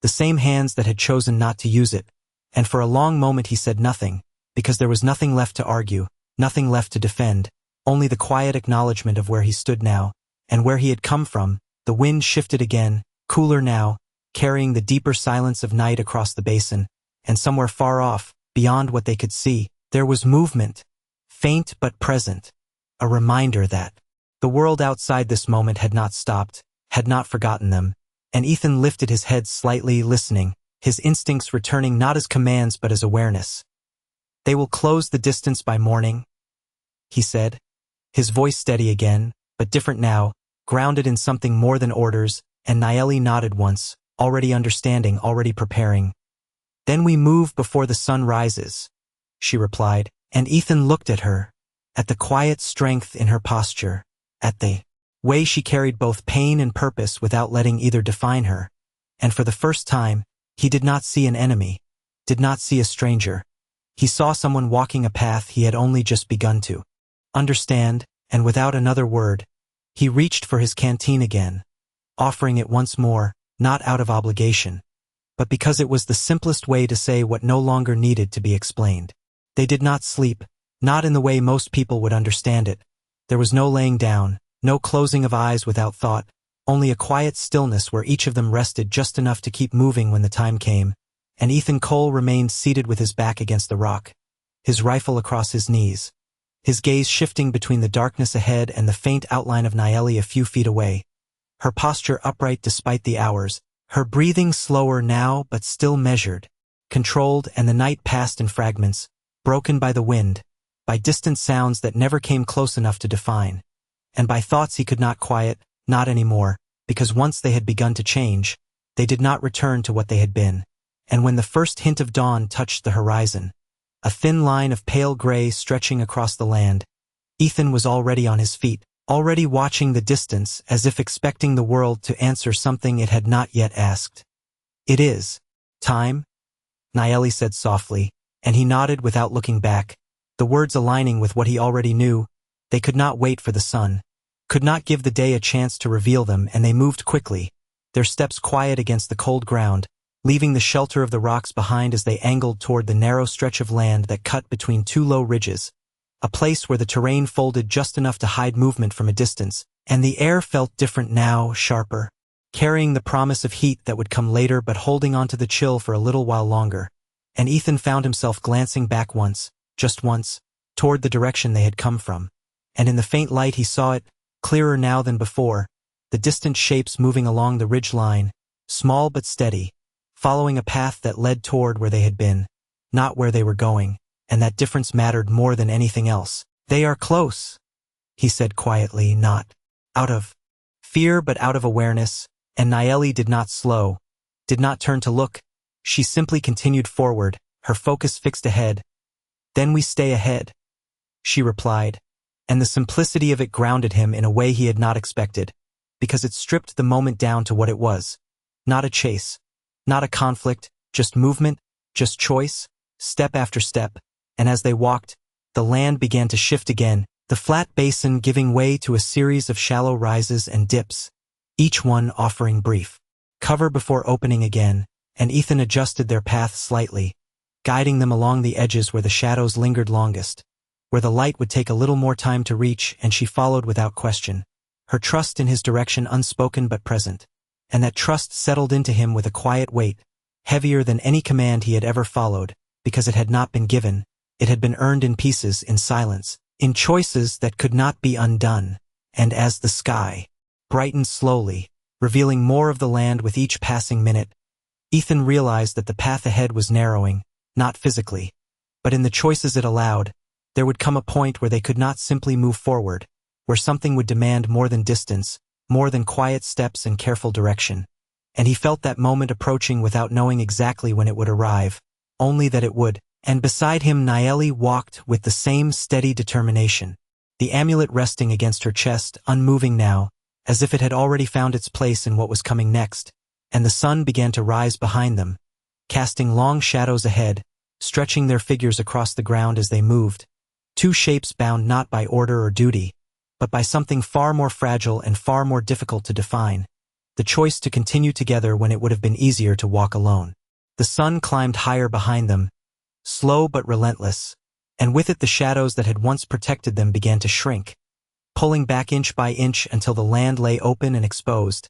the same hands that had chosen not to use it, and for a long moment he said nothing, because there was nothing left to argue, nothing left to defend, only the quiet acknowledgement of where he stood now, and where he had come from. The wind shifted again, cooler now, carrying the deeper silence of night across the basin, and somewhere far off, beyond what they could see, there was movement, faint but present, a reminder that the world outside this moment had not stopped, had not forgotten them, and Ethan lifted his head slightly, listening, his instincts returning not as commands but as awareness. "They will close the distance by morning," he said, his voice steady again, but different now, grounded in something more than orders, and Nayeli nodded once, already understanding, already preparing. "Then we move before the sun rises," she replied, and Ethan looked at her, at the quiet strength in her posture, at the way she carried both pain and purpose without letting either define her, and for the first time, he did not see an enemy, did not see a stranger. He saw someone walking a path he had only just begun to understand, and without another word, he reached for his canteen again, offering it once more, not out of obligation, but because it was the simplest way to say what no longer needed to be explained. They did not sleep, not in the way most people would understand it. There was no laying down, no closing of eyes without thought, only a quiet stillness where each of them rested just enough to keep moving when the time came, and Ethan Cole remained seated with his back against the rock, his rifle across his knees, his gaze shifting between the darkness ahead and the faint outline of Nayeli a few feet away, her posture upright despite the hours, her breathing slower now but still measured, controlled, and the night passed in fragments, broken by the wind, by distant sounds that never came close enough to define, and by thoughts he could not quiet, not anymore, because once they had begun to change, they did not return to what they had been. And when the first hint of dawn touched the horizon, a thin line of pale gray stretching across the land, Ethan was already on his feet, already watching the distance as if expecting the world to answer something it had not yet asked. "It is time," Nayeli said softly, and he nodded without looking back, the words aligning with what he already knew. They could not wait for the sun, could not give the day a chance to reveal them, and they moved quickly, their steps quiet against the cold ground, leaving the shelter of the rocks behind as they angled toward the narrow stretch of land that cut between two low ridges, a place where the terrain folded just enough to hide movement from a distance, and the air felt different now, sharper, carrying the promise of heat that would come later but holding on to the chill for a little while longer, and Ethan found himself glancing back once, just once, toward the direction they had come from, and in the faint light he saw it, clearer now than before, the distant shapes moving along the ridge line, small but steady, following a path that led toward where they had been, not where they were going, and that difference mattered more than anything else. "They are close," he said quietly, not out of fear but out of awareness, and Nayeli did not slow, did not turn to look. She simply continued forward, her focus fixed ahead. "Then we stay ahead," she replied, and the simplicity of it grounded him in a way he had not expected, because it stripped the moment down to what it was. Not a chase, not a conflict, just movement, just choice, step after step, and as they walked, the land began to shift again, the flat basin giving way to a series of shallow rises and dips, each one offering brief cover before opening again, and Ethan adjusted their path slightly, guiding them along the edges where the shadows lingered longest, where the light would take a little more time to reach, and she followed without question, her trust in his direction unspoken but present, and that trust settled into him with a quiet weight, heavier than any command he had ever followed, because it had not been given, it had been earned in pieces, in silence, in choices that could not be undone, and as the sky brightened slowly, revealing more of the land with each passing minute, Ethan realized that the path ahead was narrowing, not physically, but in the choices it allowed. There would come a point where they could not simply move forward, where something would demand more than distance, more than quiet steps and careful direction, and he felt that moment approaching without knowing exactly when it would arrive, only that it would, and beside him Nayeli walked with the same steady determination, the amulet resting against her chest, unmoving now, as if it had already found its place in what was coming next, and the sun began to rise behind them, casting long shadows ahead, stretching their figures across the ground as they moved, two shapes bound not by order or duty, but by something far more fragile and far more difficult to define, the choice to continue together when it would have been easier to walk alone. The sun climbed higher behind them, slow but relentless, and with it the shadows that had once protected them began to shrink, pulling back inch by inch until the land lay open and exposed.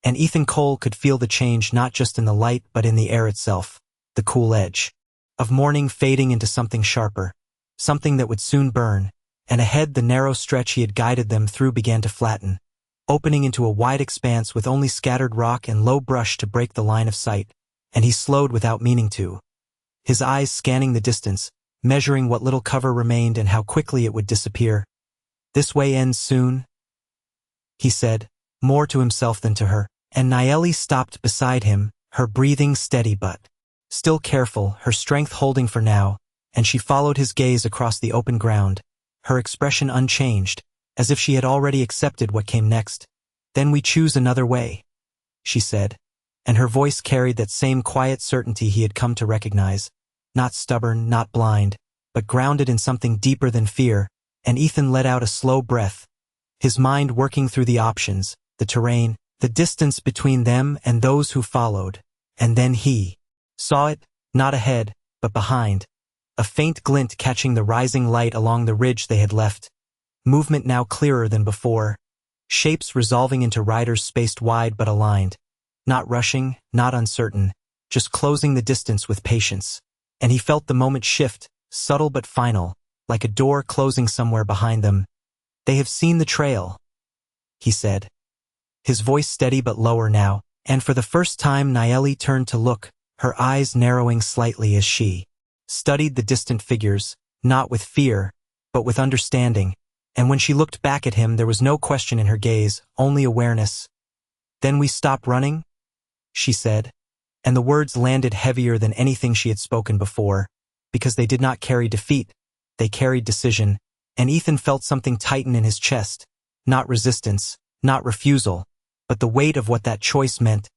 And Ethan Cole could feel the change not just in the light but in the air itself, the cool edge of morning fading into something sharper, something that would soon burn, and ahead the narrow stretch he had guided them through began to flatten, opening into a wide expanse with only scattered rock and low brush to break the line of sight, and he slowed without meaning to, his eyes scanning the distance, measuring what little cover remained and how quickly it would disappear. "This way ends soon," he said, more to himself than to her, and Nayeli stopped beside him, her breathing steady but still careful, her strength holding for now, and she followed his gaze across the open ground, her expression unchanged, as if she had already accepted what came next. "Then we choose another way," she said, and her voice carried that same quiet certainty he had come to recognize, not stubborn, not blind, but grounded in something deeper than fear, and Ethan let out a slow breath, his mind working through the options, the terrain, the distance between them and those who followed, and then he saw it, not ahead, but behind, a faint glint catching the rising light along the ridge they had left, movement now clearer than before, shapes resolving into riders spaced wide but aligned, not rushing, not uncertain, just closing the distance with patience. And he felt the moment shift, subtle but final, like a door closing somewhere behind them. "They have seen the trail," he said, his voice steady but lower now, and for the first time Nayeli turned to look, her eyes narrowing slightly as she studied the distant figures, not with fear, but with understanding, and when she looked back at him there was no question in her gaze, only awareness. "Then we stop running?" she said, and the words landed heavier than anything she had spoken before, because they did not carry defeat, they carried decision, and Ethan felt something tighten in his chest, not resistance, not refusal, but the weight of what that choice meant.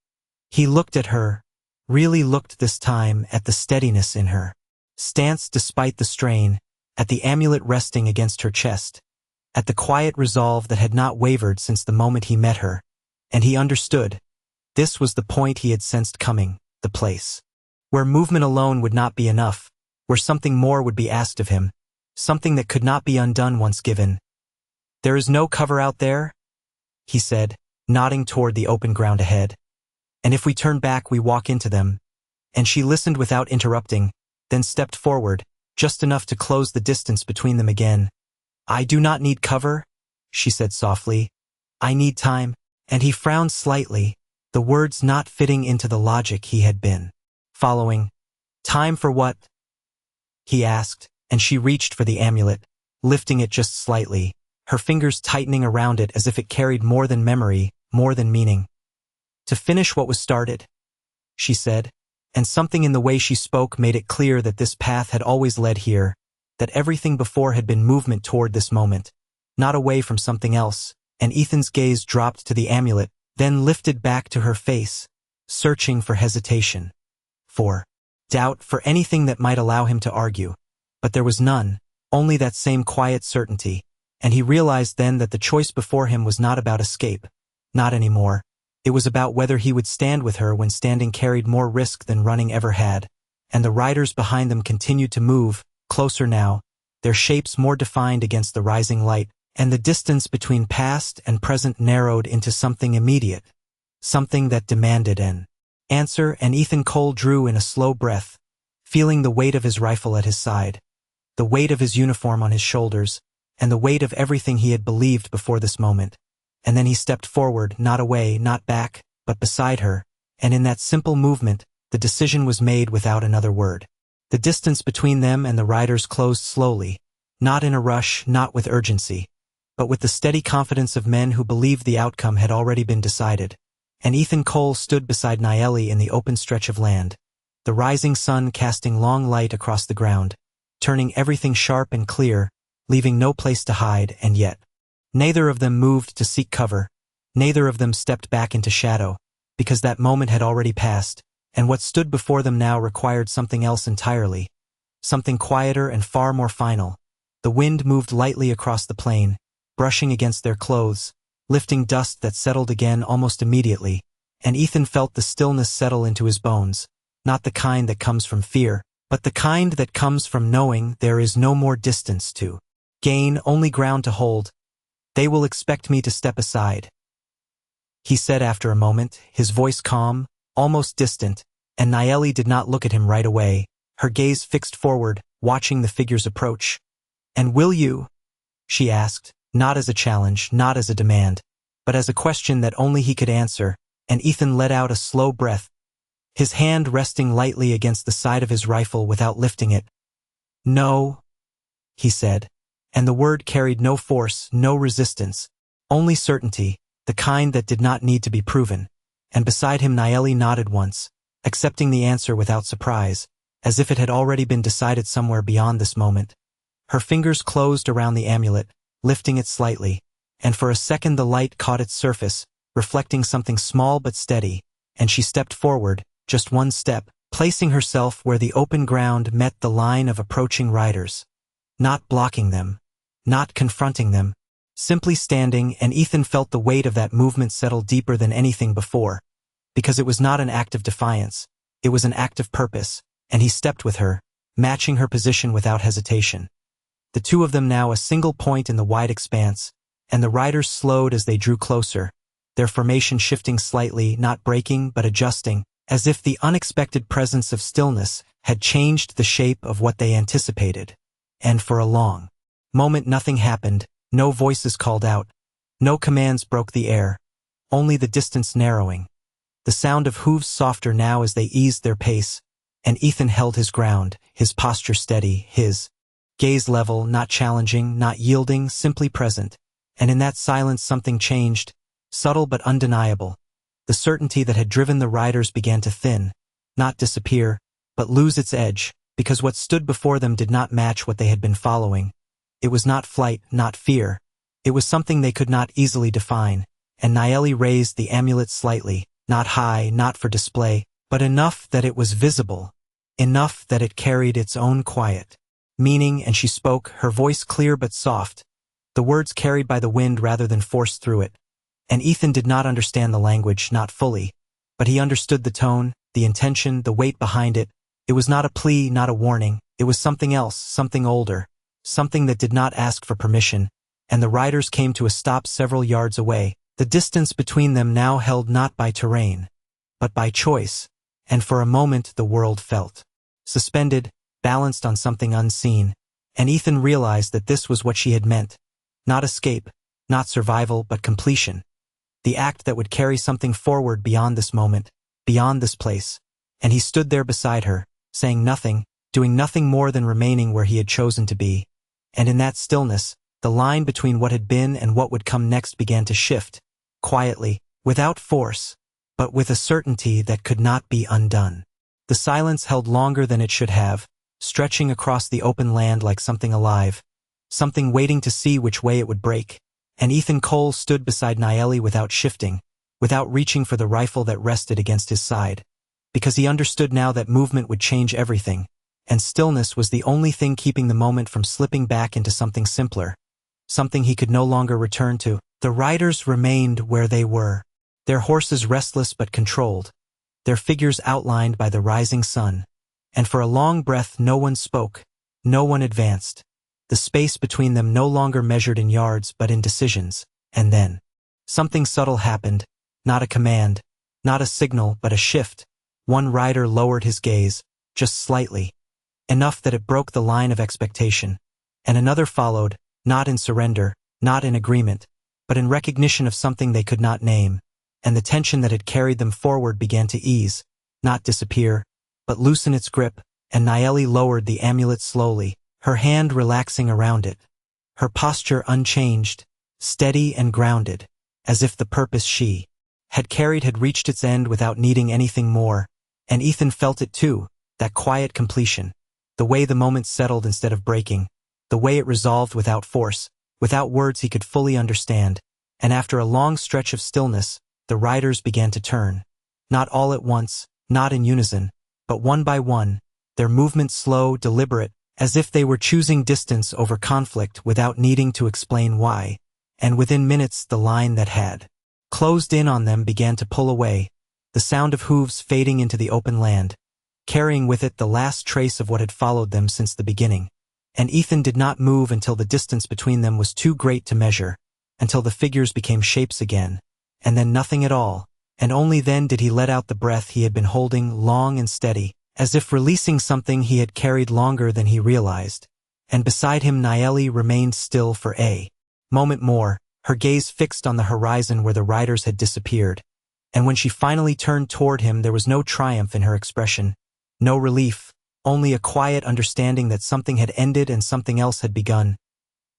He looked at her, really looked this time at the steadiness in her stance despite the strain, at the amulet resting against her chest, at the quiet resolve that had not wavered since the moment he met her, and he understood. This was the point he had sensed coming, the place where movement alone would not be enough, where something more would be asked of him, something that could not be undone once given. "There is no cover out there?" he said, nodding toward the open ground ahead. "And if we turn back we walk into them?" And she listened without interrupting, then stepped forward, just enough to close the distance between them again. "I do not need cover," she said softly. "I need time," and he frowned slightly, the words not fitting into the logic he had been following. "Time for what?" he asked, and she reached for the amulet, lifting it just slightly, her fingers tightening around it as if it carried more than memory, more than meaning. "To finish what was started," she said, and something in the way she spoke made it clear that this path had always led here, that everything before had been movement toward this moment, not away from something else, and Ethan's gaze dropped to the amulet, then lifted back to her face, searching for hesitation, for doubt, for anything that might allow him to argue. But there was none, only that same quiet certainty, and he realized then that the choice before him was not about escape, not anymore. It was about whether he would stand with her when standing carried more risk than running ever had, and the riders behind them continued to move, closer now, their shapes more defined against the rising light, and the distance between past and present narrowed into something immediate, something that demanded an answer, and Ethan Cole drew in a slow breath, feeling the weight of his rifle at his side, the weight of his uniform on his shoulders, and the weight of everything he had believed before this moment. And then he stepped forward, not away, not back, but beside her, and in that simple movement, the decision was made without another word. The distance between them and the riders closed slowly, not in a rush, not with urgency, but with the steady confidence of men who believed the outcome had already been decided. And Ethan Cole stood beside Nayeli in the open stretch of land, the rising sun casting long light across the ground, turning everything sharp and clear, leaving no place to hide, and yet neither of them moved to seek cover, neither of them stepped back into shadow, because that moment had already passed, and what stood before them now required something else entirely, something quieter and far more final. The wind moved lightly across the plain, brushing against their clothes, lifting dust that settled again almost immediately, and Ethan felt the stillness settle into his bones, not the kind that comes from fear, but the kind that comes from knowing there is no more distance to gain, only ground to hold. They will expect me to step aside, he said after a moment, his voice calm, almost distant, and Nayeli did not look at him right away, her gaze fixed forward, watching the figures approach. "And will you?" she asked, not as a challenge, not as a demand, but as a question that only he could answer, and Ethan let out a slow breath, his hand resting lightly against the side of his rifle without lifting it. "No," he said, and the word carried no force, no resistance, only certainty, the kind that did not need to be proven, and beside him Nayeli nodded once, accepting the answer without surprise, as if it had already been decided somewhere beyond this moment. Her fingers closed around the amulet, lifting it slightly, and for a second the light caught its surface, reflecting something small but steady, and she stepped forward, just one step, placing herself where the open ground met the line of approaching riders. Not blocking them, not confronting them, simply standing, and Ethan felt the weight of that movement settle deeper than anything before, because it was not an act of defiance, it was an act of purpose, and he stepped with her, matching her position without hesitation. The two of them now a single point in the wide expanse, and the riders slowed as they drew closer, their formation shifting slightly, not breaking but adjusting, as if the unexpected presence of stillness had changed the shape of what they anticipated. And for a long moment nothing happened, no voices called out, no commands broke the air, only the distance narrowing, the sound of hooves softer now as they eased their pace, and Ethan held his ground, his posture steady, his gaze level, not challenging, not yielding, simply present, and in that silence something changed, subtle but undeniable. The certainty that had driven the riders began to thin, not disappear, but lose its edge, because what stood before them did not match what they had been following. It was not flight, not fear. It was something they could not easily define, and Nayeli raised the amulet slightly, not high, not for display, but enough that it was visible, enough that it carried its own quiet meaning, and she spoke, her voice clear but soft, the words carried by the wind rather than forced through it. And Ethan did not understand the language, not fully, but he understood the tone, the intention, the weight behind it. It was not a plea, not a warning, it was something else, something older, something that did not ask for permission, and the riders came to a stop several yards away, the distance between them now held not by terrain, but by choice, and for a moment the world felt suspended, balanced on something unseen, and Ethan realized that this was what she had meant, not escape, not survival, but completion, the act that would carry something forward beyond this moment, beyond this place, and he stood there beside her, saying nothing, doing nothing more than remaining where he had chosen to be, and in that stillness, the line between what had been and what would come next began to shift, quietly, without force, but with a certainty that could not be undone. The silence held longer than it should have, stretching across the open land like something alive, something waiting to see which way it would break, and Ethan Cole stood beside Nayeli without shifting, without reaching for the rifle that rested against his side, because he understood now that movement would change everything, and stillness was the only thing keeping the moment from slipping back into something simpler, something he could no longer return to. The riders remained where they were, their horses restless but controlled, their figures outlined by the rising sun, and for a long breath no one spoke, no one advanced. The space between them no longer measured in yards but in decisions, and then something subtle happened, not a command, not a signal but a shift. One rider lowered his gaze, just slightly, enough that it broke the line of expectation, and another followed, not in surrender, not in agreement, but in recognition of something they could not name, and the tension that had carried them forward began to ease, not disappear, but loosen its grip, and Nayeli lowered the amulet slowly, her hand relaxing around it, her posture unchanged, steady and grounded, as if the purpose she had carried had reached its end without needing anything more, and Ethan felt it too, that quiet completion, the way the moment settled instead of breaking, the way it resolved without force, without words he could fully understand, and after a long stretch of stillness, the riders began to turn, not all at once, not in unison, but one by one, their movement slow, deliberate, as if they were choosing distance over conflict without needing to explain why, and within minutes the line that had closed in on them began to pull away, the sound of hooves fading into the open land, carrying with it the last trace of what had followed them since the beginning. And Ethan did not move until the distance between them was too great to measure, until the figures became shapes again, and then nothing at all, and only then did he let out the breath he had been holding long and steady, as if releasing something he had carried longer than he realized. And beside him Nayeli remained still for a moment more, her gaze fixed on the horizon where the riders had disappeared. And when she finally turned toward him, there was no triumph in her expression, no relief, only a quiet understanding that something had ended and something else had begun.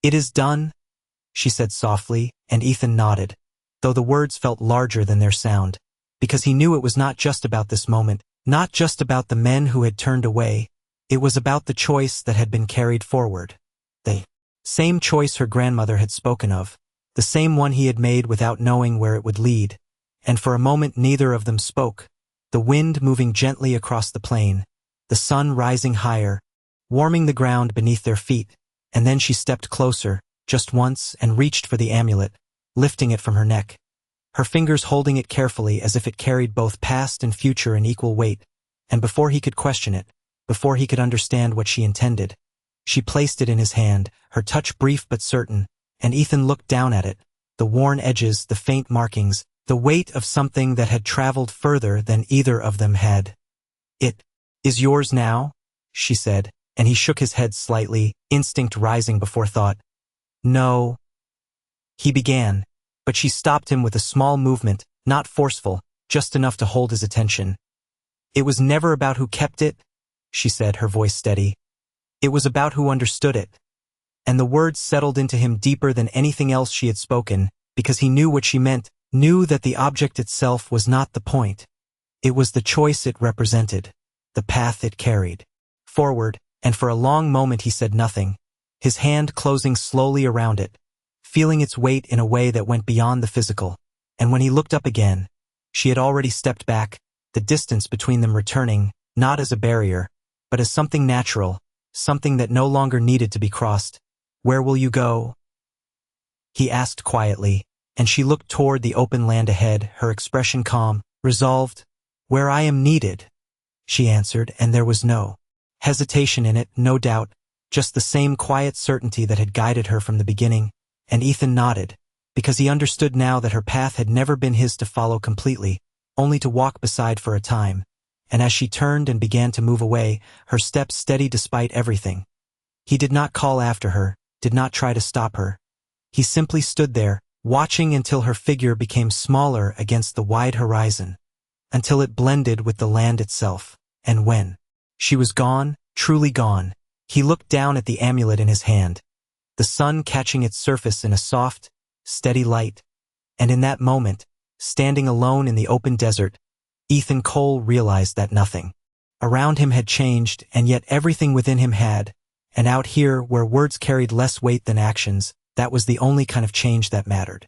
"It is done," she said softly, and Ethan nodded, though the words felt larger than their sound, because he knew it was not just about this moment, not just about the men who had turned away. It was about the choice that had been carried forward. The same choice her grandmother had spoken of, the same one he had made without knowing where it would lead. And for a moment neither of them spoke, the wind moving gently across the plain, the sun rising higher, warming the ground beneath their feet. And then she stepped closer, just once, and reached for the amulet, lifting it from her neck, her fingers holding it carefully as if it carried both past and future in equal weight. And before he could question it, before he could understand what she intended, she placed it in his hand, her touch brief but certain, and Ethan looked down at it, the worn edges, the faint markings, the weight of something that had traveled further than either of them had. "It is yours now?" she said, and he shook his head slightly, instinct rising before thought. "No," he began, but she stopped him with a small movement, not forceful, just enough to hold his attention. "It was never about who kept it," she said, her voice steady. "It was about who understood it." And the words settled into him deeper than anything else she had spoken, because he knew what she meant, knew that the object itself was not the point. It was the choice it represented, the path it carried forward, and for a long moment he said nothing, his hand closing slowly around it, feeling its weight in a way that went beyond the physical. And when he looked up again, she had already stepped back, the distance between them returning, not as a barrier, but as something natural, something that no longer needed to be crossed. "Where will you go?" he asked quietly, and she looked toward the open land ahead, her expression calm, resolved. "Where I am needed," she answered, and there was no hesitation in it, no doubt, just the same quiet certainty that had guided her from the beginning. And Ethan nodded, because he understood now that her path had never been his to follow completely, only to walk beside for a time. And as she turned and began to move away, her steps steady despite everything, he did not call after her, did not try to stop her. He simply stood there, watching until her figure became smaller against the wide horizon, until it blended with the land itself. And when she was gone, truly gone, he looked down at the amulet in his hand, the sun catching its surface in a soft, steady light. And in that moment, standing alone in the open desert, Ethan Cole realized that nothing around him had changed, and yet everything within him had. And out here, where words carried less weight than actions, that was the only kind of change that mattered.